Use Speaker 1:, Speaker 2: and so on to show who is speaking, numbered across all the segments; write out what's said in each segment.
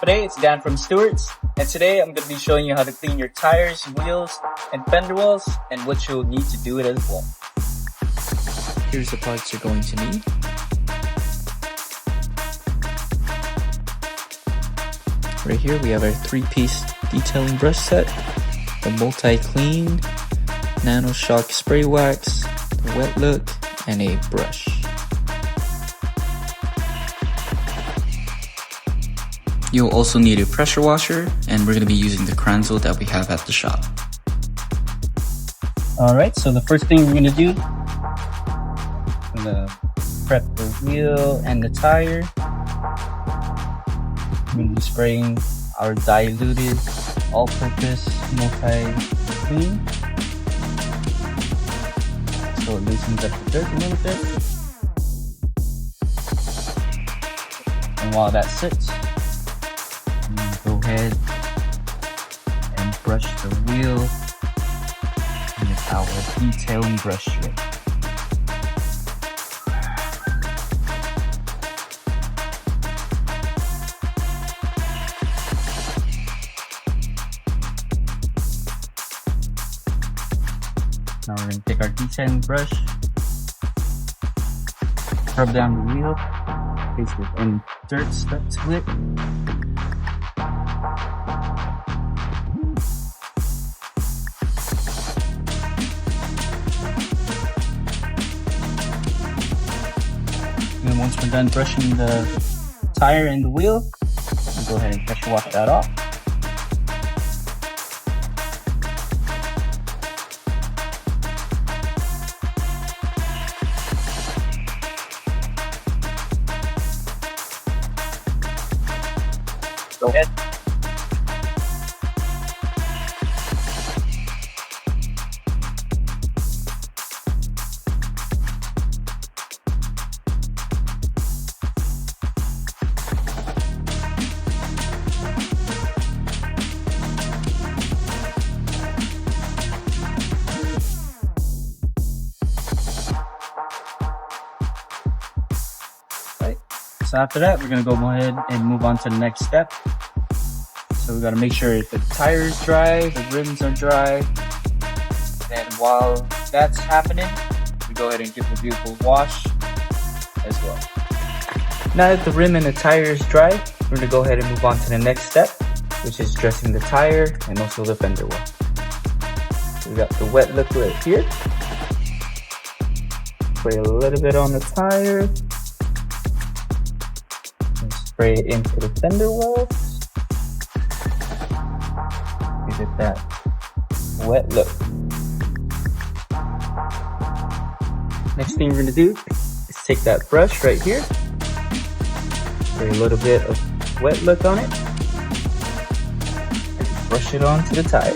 Speaker 1: Today, it's Dan from Stewart's, and today I'm going to be showing you how to clean your tires, wheels, and fender wells, and what you'll need to do it as well. Here's the parts you're going to need. Right here we have our 3-piece detailing brush set, the multi-clean, nano shock spray wax, the wet look, and a brush. You'll also need a pressure washer, and we're going to be using the Kranzel that we have at the shop. Alright, so the first thing we're going to do, we're going to prep the wheel and the tire. We're going to be spraying our diluted all-purpose multi-clean, so it loosens up the dirt a little bit. And while that sits, go ahead and brush the wheel with our detailing brush strip. Now we're going to take our detailing brush, rub down the wheel, in case there's any dirt stuck to it. And once we're done brushing the tire and the wheel, we'll go ahead and pressure wash that off. Go ahead. So after that, we're going to go ahead and move on to the next step. So we got to make sure the tire is dry, the rims are dry. And while that's happening, we go ahead and give the vehicle a wash as well. Now that the rim and the tire is dry, we're going to go ahead and move on to the next step, which is dressing the tire and also the fender well. So we got the wet look right here. Spray a little bit on the tire. Spray it into the fender wells. Give it that wet look. Next thing we're going to do is take that brush right here, spray a little bit of wet look on it, and brush it onto the tire.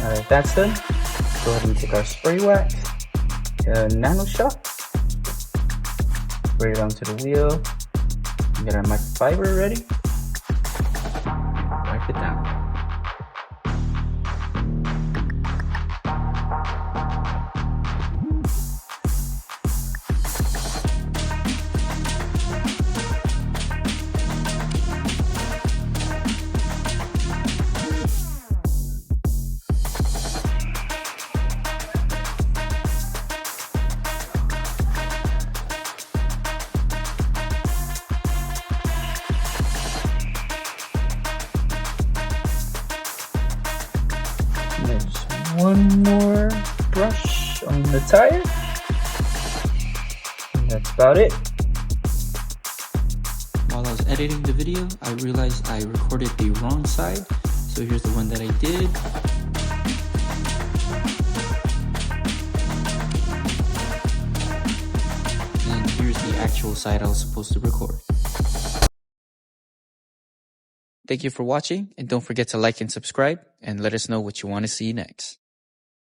Speaker 1: Alright, that's done. Go ahead and take our spray wax, nano shock, spray it onto the wheel, get our microfiber ready, wipe it down. There's one more brush on the tire, and that's about it. While I was editing the video, I realized I recorded the wrong side, so here's the one that I did. And here's the actual side I was supposed to record. Thank you for watching, and don't forget to like and subscribe, and let us know what you want to see next.